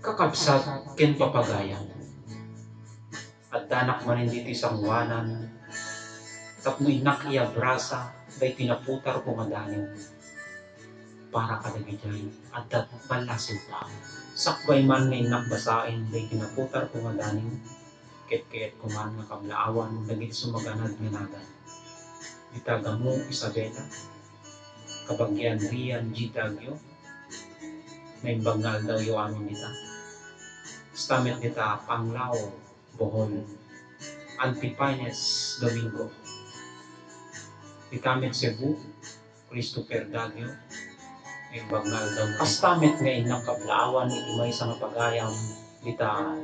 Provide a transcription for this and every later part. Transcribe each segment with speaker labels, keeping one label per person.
Speaker 1: kakabsat ken papagayan. At danak manin diti sangwanan, tapno inak iya brasa, day tinaputar ko madaniw, para kadagijay, at dat balasiw pa. Sakbay man nga inak basain, day tinaputar ko madaniw, ket kuman nga kablaawan, dagiti sumaganad nga nagan. Ditagamo Isabela, kabagyan Rian G. Tagyo, may bangal daw yung amin dita. Stamet dita Panglao, Bohol, Antipines, Domingo. Ditamet Cebu, Christopher Dagyo, may bangal daw. Kastamet nga inang kablaawan iti may sa mapagayam dita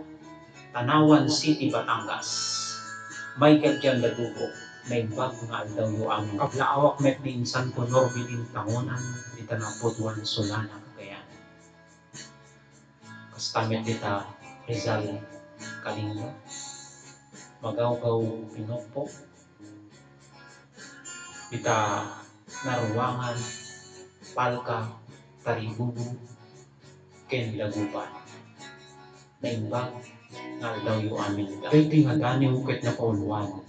Speaker 1: Tanawan City, Batangas. Michael Jan Ladugo, may bag nga daw yung amin. Kablaawak met ni insan ko Norbilin Tangonan, dita na Putuan Solana, Cagayan. Kastamet dita Rizal Kalinga, Magaw-gaw Pinopo, dita Naruwangan, Palka, Taribubu, ken Dagupan. Naimbag nga daw yung amin dita. Dahiti nga daniw ket na kauluan,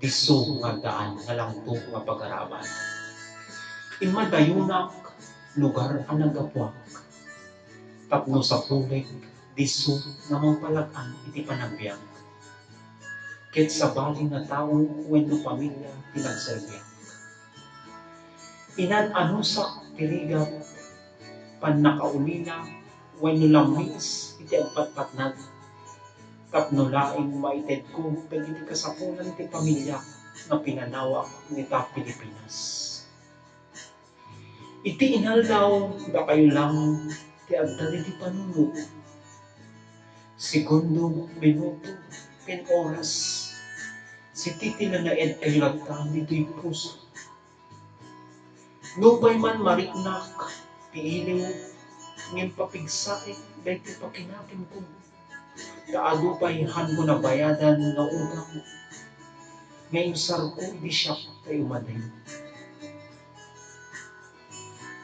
Speaker 1: diso nga daan nga langto nga pag-araban. Imadayunak lugar ang nagapwak, tapno sa pulik, diso nga mampalag-an iti panagbiag. Ket sa baling nga tao wenno pamilya tinagserbiak. Inan-anusak tirigat pan nakaulila wenno lamis iti agpatpatnag, tapno laing maited ko dagiti kasapulan ti pamilya nga pinanawak nita Pilipinas. Iti inaldaw da kayo lang ti adda ti panuno, segundo, minuto, ken oras, si titi na naed kayo lagtang dito'y puso. Nupay man mariknak, ti iliw, ngem papigsain, dahil ti pakinakin ko. Kaado pa'y han ko na bayadan nga utang, ngayon sar ko di siya tayo umaday.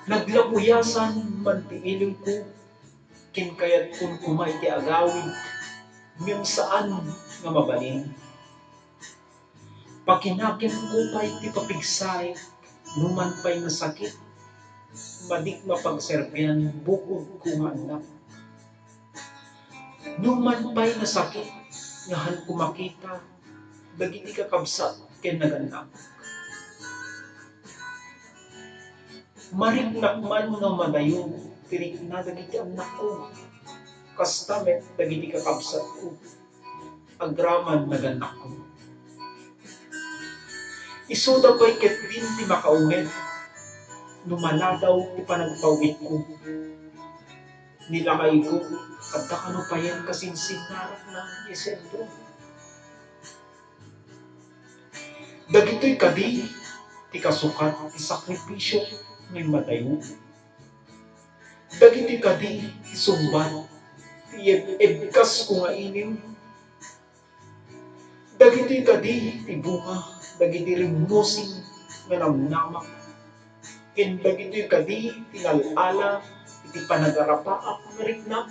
Speaker 1: Naglapuyasan man ti iliw ko, kinkayat kung kumay ti agawid, ngem saan nga mabalin. Pakinakin ko pa'y ti papigsay, numan pa'y nasakit, madik mapagserbian, bukod ko nga anak. Numan pa'y nasakit, ngahan ko makita, dagiti kakabsat ken naganak. Mariknak man nga madayo, tirik na dagiti anak ko, kastamet dagiti kakabsat ko, agraman naganak ko. Isuda pa'y ket din ti makaumed, numaladaw ti panagpawid ko. Nilakay ko, kadta kano pa yan kasinsinarap na Yesendro. Dagito'y kadi, ti kasukat, ti sakripisyo, ngay madayo. Dagito'y kadi, ti sumbat, ti ebkas ko nga inim. Dagito'y kadi, ti bunga, dagiti rimmusing nga namnamak. Ken dagito'y kadi, ti nalala, iti panagarapaak nga riknak.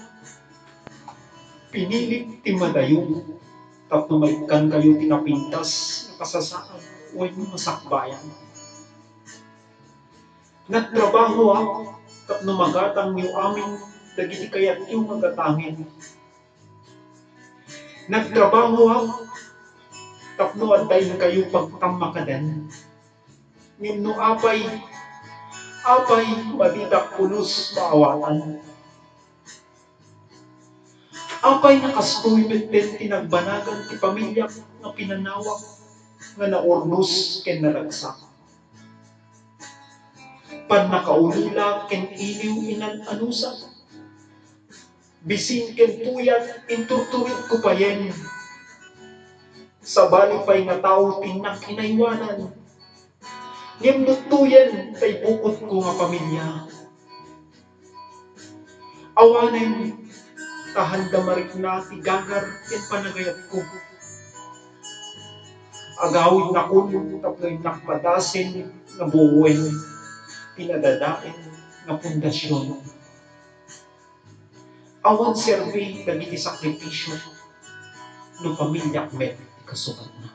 Speaker 1: Pinilit ti madayo, tapno maikkan kayo tinapintas na kasasaan, wenno masakbayan. Nagtrabaho ako, tapno magatang yu amin, dagiti kayat yu magatangin. Nagtrabaho ako, tapno antayin kayo pagtamakadan. Ngimno apay madidak pulos maawatan. Apay nakastoy beten tinagbanagan ti pamilya nga pinanawak nga naurnos ken naragsak. Pan nakaulila ken iliw inan-anusa, bisin ken puyat inturturit ko payen. Sabali pa'y nga tao tinak inaywanan, ngem nutuyen tay bukod ko nga pamilya. Awanen tahanda marikna ti gagar ken panagayat ko. Agawid na kun tapnoy nakpadasen nga buwen, pinadadaen nga pundasyon. Awan serbi dagiti sakripisyo no pamilyak met kasukat na.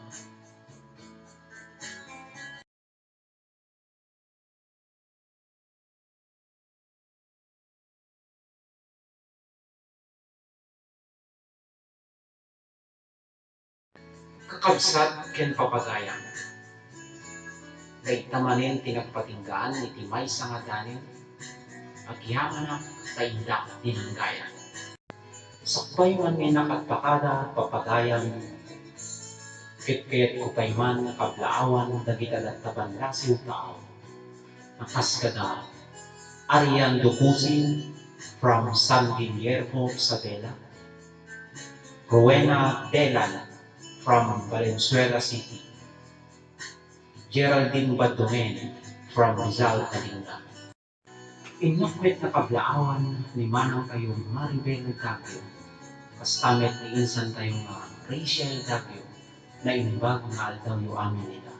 Speaker 1: Kakabsat ken papagayan. Daytamanen tinagpatinggaan iti maysa nga danin agyamanak ta indak dinanggayan. Sakbay man nga nakatpakada papagayan ket ko pay man kablaawan dagiti adataban lasiw tao. Nakaskada Arian Ducusin from San Guillermo, Isabela. Rowena Delan from Valenzuela City. Geraldine Badomen from Rizal, Kalinga. Inakbet na kablaawan ni Manang kayong Maribel Dagyo. Kastamet ni insan tayong Rachel Dagyo na imbag nga aldaw yu amin nila.